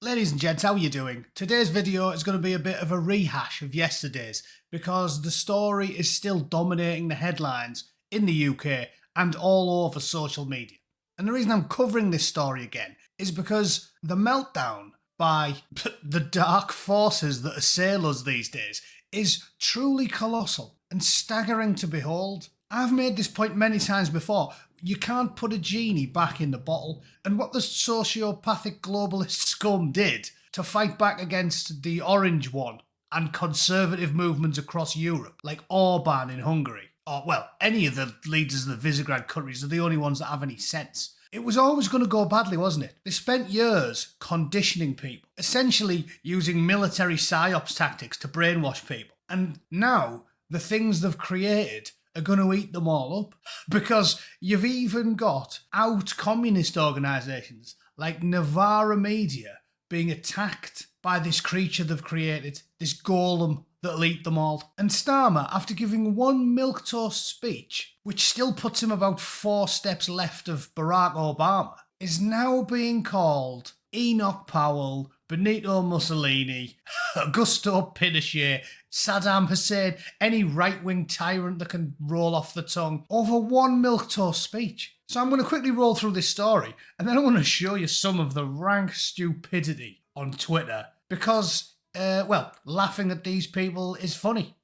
Ladies and gents, how are you doing? Today's video is going to be a bit of a rehash of yesterday's because the story is still dominating the headlines in the UK and all over social media. And the reason I'm covering this story again is because the meltdown by the dark forces that assail us these days is truly colossal and staggering to behold. I've made this point many times before. You can't put a genie back in the bottle. And what the sociopathic globalist scum did to fight back against the orange one and conservative movements across Europe, like Orban in Hungary, or, well, any of the leaders of the Visegrad countries are the only ones that have any sense. It was always going to go badly, wasn't it? They spent years conditioning people, essentially using military psyops tactics to brainwash people. And now, the things they've created are going to eat them all up. Because you've even got out-communist organisations like Novara Media being attacked by this creature they've created, this golem that'll eat them all. And Starmer, after giving one milquetoast speech, which still puts him about 4 steps left of Barack Obama, is now being called Enoch Powell, Benito Mussolini, Augusto Pinochet, Saddam Hussein, any right-wing tyrant that can roll off the tongue, over one milquetoast speech. So I'm going to quickly roll through this story, and then I want to show you some of the rank stupidity on Twitter, because, well, laughing at these people is funny.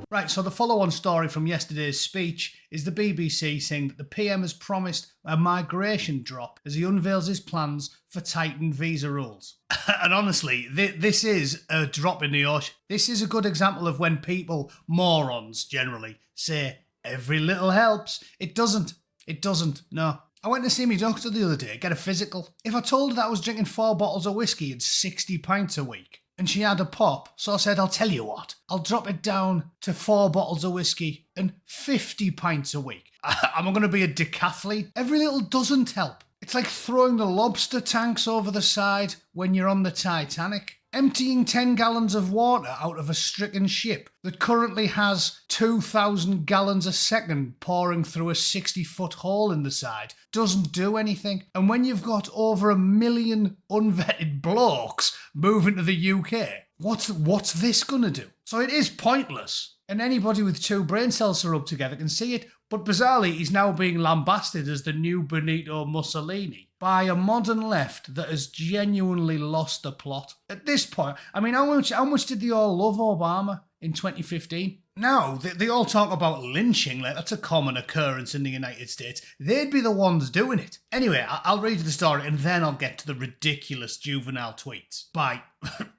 Right, so the follow-on story from yesterday's speech is the BBC saying that the PM has promised a migration drop as he unveils his plans for tightened visa rules. And honestly, this is a drop in the ocean. This is a good example of when people, morons generally, say, every little helps. It doesn't. It doesn't, no. I went to see my doctor the other day, get a physical. If I told her that I was drinking 4 bottles of whiskey and 60 pints a week, and she had a pop, so I said, I'll tell you what, I'll drop it down to 4 bottles of whiskey and 50 pints a week. Am I going to be a decathlete? Every little doesn't help. It's like throwing the lobster tanks over the side when you're on the Titanic. Emptying 10 gallons of water out of a stricken ship that currently has 2,000 gallons a second pouring through a 60-foot hole in the side doesn't do anything. And when you've got over 1 million unvetted blokes moving to the UK, what's this gonna do? So it is pointless. And anybody with 2 brain cells to rub together can see it. But bizarrely, he's now being lambasted as the new Benito Mussolini by a modern left that has genuinely lost the plot. At this point, I mean, how much did they all love Obama in 2015? Now, they all talk about lynching, like that's a common occurrence in the United States. They'd be the ones doing it. Anyway, I'll read you the story and then I'll get to the ridiculous juvenile tweets by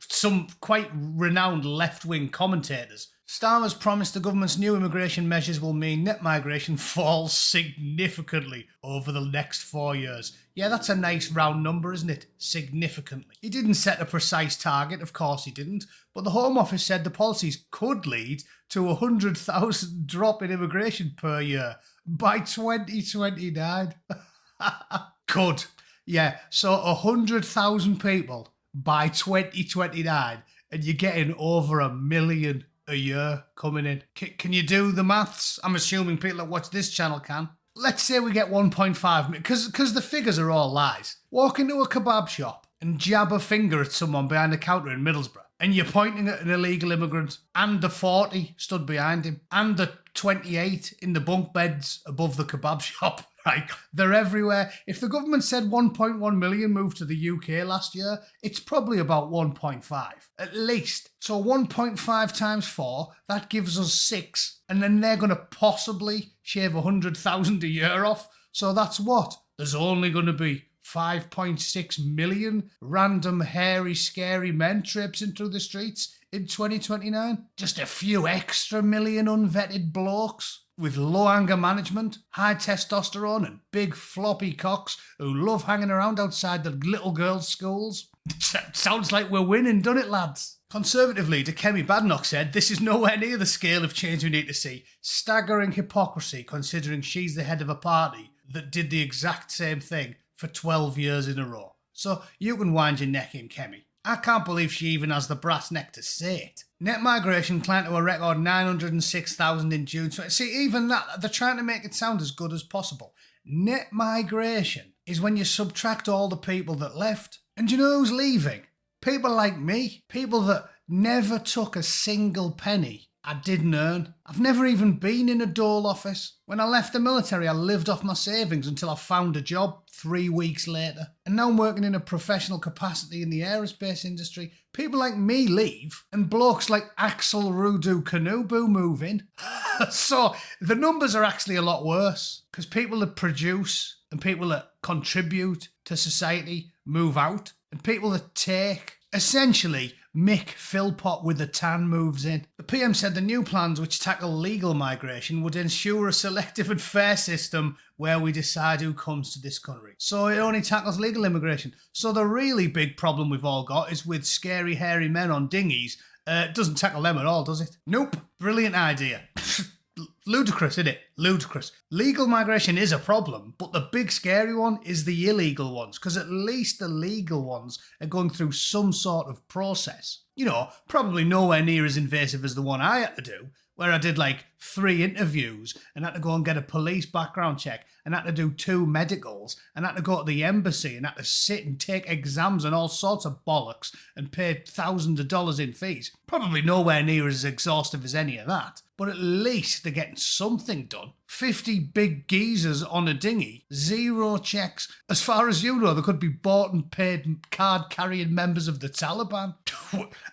some quite renowned left-wing commentators. Starmer's promised the government's new immigration measures will mean net migration falls significantly over the next 4 years. Yeah, that's a nice round number, isn't it? Significantly. He didn't set a precise target, of course he didn't, but the Home Office said the policies could lead to 100,000 drop in immigration per year by 2029. Could. Yeah, so 100,000 people by 2029, and you're getting over 1 million a year coming in. Can you do the maths? I'm assuming people that watch this channel can. Let's say we get 1.5 million, because the figures are all lies. Walk into a kebab shop and jab a finger at someone behind the counter in Middlesbrough, and you're pointing at an illegal immigrant, and the 40 stood behind him, and the 28 in the bunk beds above the kebab shop. Right, they're everywhere. If the government said 1.1 million moved to the UK last year, it's probably about 1.5, at least. So 1.5 times 4, that gives us 6. And then they're going to possibly shave 100,000 a year off. So that's what? There's only going to be 5.6 million random hairy, scary men traipsing through the streets in 2029. Just a few extra million unvetted blokes with low anger management, high testosterone and big floppy cocks who love hanging around outside the little girls' schools. Sounds like we're winning, doesn't it, lads? Conservative leader Kemi Badenoch said this is nowhere near the scale of change we need to see. Staggering hypocrisy considering she's the head of a party that did the exact same thing for 12 years in a row. So you can wind your neck in, Kemi. I can't believe she even has the brass neck to say it. Net migration climbed to a record 906,000 in June. See, even that, they're trying to make it sound as good as possible. Net migration is when you subtract all the people that left. And do you know who's leaving? People like me. People that never took a single penny I didn't earn. I've never even been in a dole office. When I left the military, I lived off my savings until I found a job 3 weeks later. And now I'm working in a professional capacity in the aerospace industry. People like me leave, and blokes like Axel Rudu Kanubu move in. So the numbers are actually a lot worse, because people that produce and people that contribute to society move out, and people that take, essentially, Mick Philpott with the tan moves in. The PM said the new plans, which tackle legal migration, would ensure a selective and fair system where we decide who comes to this country. So it only tackles legal immigration. So the really big problem we've all got is with scary, hairy men on dinghies. It doesn't tackle them at all, does it? Nope. Brilliant idea. Ludicrous, isn't it? Ludicrous. Legal migration is a problem, but the big scary one is the illegal ones, because at least the legal ones are going through some sort of process. You know, probably nowhere near as invasive as the one I had to do, where I did like 3 interviews and had to go and get a police background check and had to do 2 medicals and had to go to the embassy and had to sit and take exams and all sorts of bollocks and pay thousands of dollars in fees. Probably nowhere near as exhaustive as any of that. But at least they're getting something done. 50 big geezers on a dinghy, 0 checks. As far as you know, they could be bought and paid card-carrying members of the Taliban.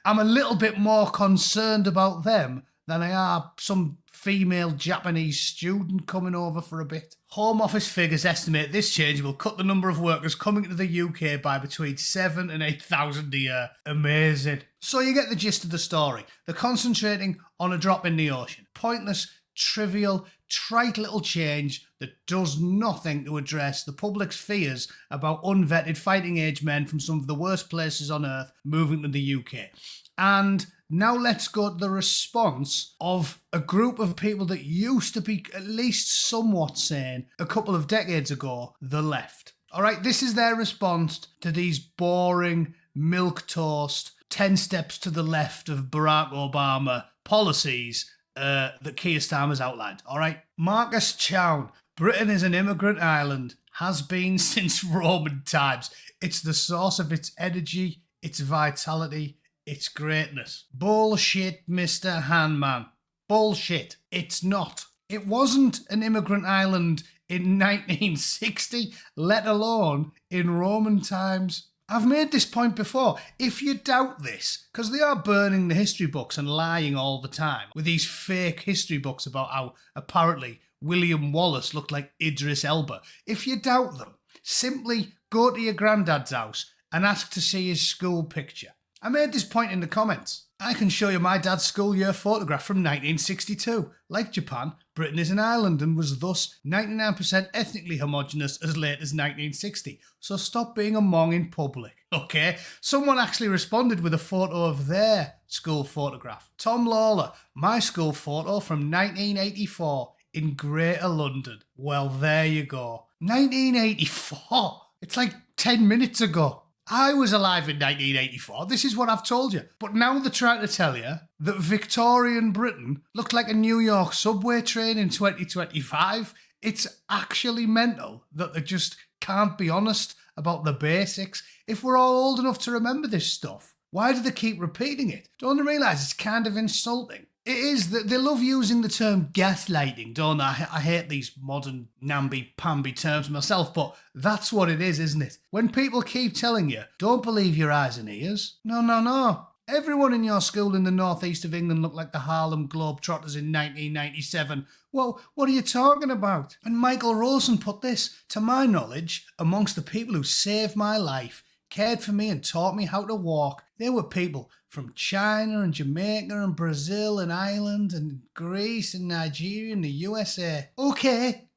I'm a little bit more concerned about them than I are some female Japanese student coming over for a bit. Home Office figures estimate this change will cut the number of workers coming to the UK by between 7,000 and 8,000 a year. Amazing. So you get the gist of the story. They're concentrating on a drop in the ocean. Pointless, trivial, trite little change that does nothing to address the public's fears about unvetted fighting age men from some of the worst places on earth moving to the UK. And now let's go to the response of a group of people that used to be at least somewhat sane a couple of decades ago, the left. All right, this is their response to these boring, milquetoast, 10 steps to the left of Barack Obama policies that Keir Starmer's outlined. All right, Marcus Chown, Britain is an immigrant island, has been since Roman times. It's the source of its energy, its vitality, its greatness. Bullshit, Mr. Handman. Bullshit. It's not. It wasn't an immigrant island in 1960, let alone in Roman times. I've made this point before. If you doubt this, because they are burning the history books and lying all the time with these fake history books about how apparently William Wallace looked like Idris Elba. If you doubt them, simply go to your granddad's house and ask to see his school picture. I made this point in the comments. I can show you my dad's school year photograph from 1962. Like Japan, Britain is an island and was thus 99% ethnically homogenous as late as 1960. So stop being a mong in public, okay? Someone actually responded with a photo of their school photograph. Tom Lawler, my school photo from 1984 in Greater London. Well, there you go. 1984? It's like 10 minutes ago. I was alive in 1984, this is what I've told you. But now they're trying to tell you that Victorian Britain looked like a New York subway train in 2025. It's actually mental that they just can't be honest about the basics. If we're all old enough to remember this stuff, why do they keep repeating it? Don't they realise it's kind of insulting? It is that they love using the term gaslighting, don't they? I hate these modern namby-pamby terms myself, but that's what it is, isn't it? When people keep telling you, don't believe your eyes and ears. No. Everyone in your school in the northeast of England looked like the Harlem Globetrotters in 1997. Well, what are you talking about? And Michael Rosen put this, to my knowledge, amongst the people who saved my life, cared for me and taught me how to walk, there were people from China and Jamaica and Brazil and Ireland and Greece and Nigeria and the USA. Okay,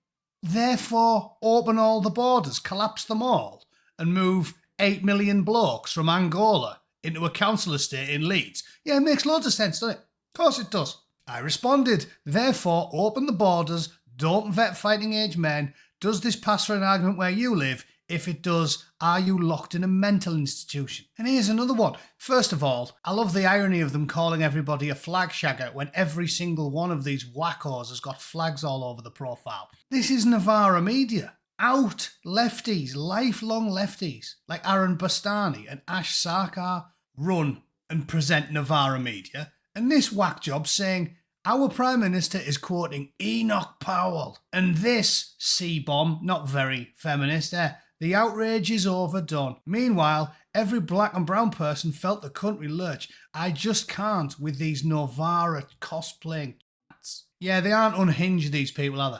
therefore open all the borders, collapse them all, and move 8 million blokes from Angola into a council estate in Leeds. Yeah, it makes loads of sense, doesn't it? Of course it does. I responded, therefore open the borders, don't vet fighting age men. Does this pass for an argument where you live? If it does, are you locked in a mental institution? And here's another one. First of all, I love the irony of them calling everybody a flag shagger when every single one of these wackos has got flags all over the profile. This is Novara Media. Out lefties, lifelong lefties, like Aaron Bastani and Ash Sarkar run and present Novara Media. And this whack job saying, our Prime Minister is quoting Enoch Powell. And this C-bomb, not very feminist there, the outrage is overdone. Meanwhile, every black and brown person felt the country lurch. I just can't with these Novara cosplaying cats. Yeah, they aren't unhinged, these people, are they?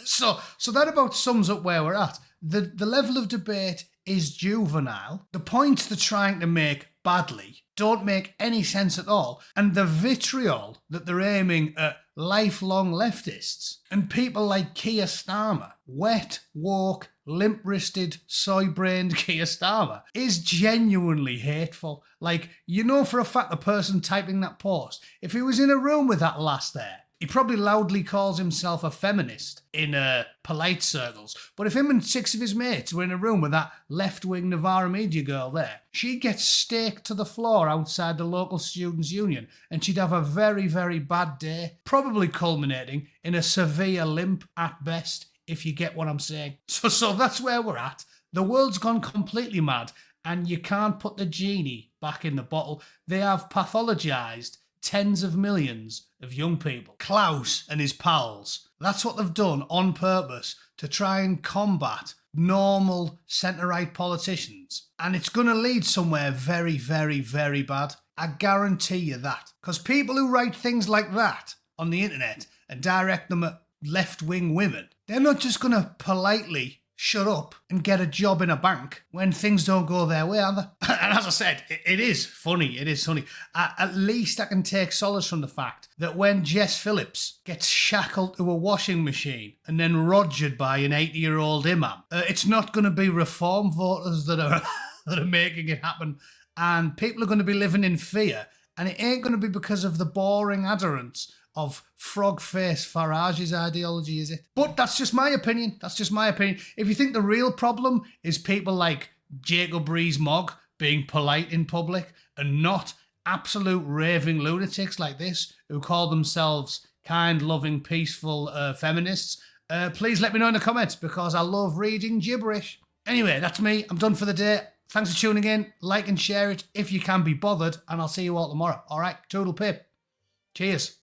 So that about sums up where we're at. The level of debate is juvenile. The points they're trying to make badly don't make any sense at all. And the vitriol that they're aiming at lifelong leftists and people like Keir Starmer, wet, woke, limp-wristed, soy-brained Keir Starmer, is genuinely hateful. Like, you know for a fact the person typing that post, if he was in a room with that lass there, he probably loudly calls himself a feminist in polite circles. But if him and 6 of his mates were in a room with that left-wing Novara Media girl there, she'd get staked to the floor outside the local students' union and she'd have a very, very bad day, probably culminating in a severe limp at best, if you get what I'm saying. So that's where we're at. The world's gone completely mad and you can't put the genie back in the bottle. They have pathologised tens of millions of young people. Klaus and his pals, that's what they've done on purpose to try and combat normal centre-right politicians. And it's going to lead somewhere very, very, very bad. I guarantee you that. Because people who write things like that on the internet and direct them at left-wing women, they're not just going to politely shut up and get a job in a bank when things don't go their way, are they? And as I said, it is funny. It is funny. At least I can take solace from the fact that when Jess Phillips gets shackled to a washing machine and then rogered by an 80-year-old imam, it's not going to be reform voters that are that are making it happen. And people are going to be living in fear. And it ain't going to be because of the boring adherents of frog-face Farage's ideology, is it? But that's just my opinion. That's just my opinion. If you think the real problem is people like Jacob Rees-Mogg being polite in public and not absolute raving lunatics like this who call themselves kind, loving, peaceful feminists, please let me know in the comments because I love reading gibberish. Anyway, that's me. I'm done for the day. Thanks for tuning in. Like and share it if you can be bothered, and I'll see you all tomorrow. All right, toodle pip. Cheers.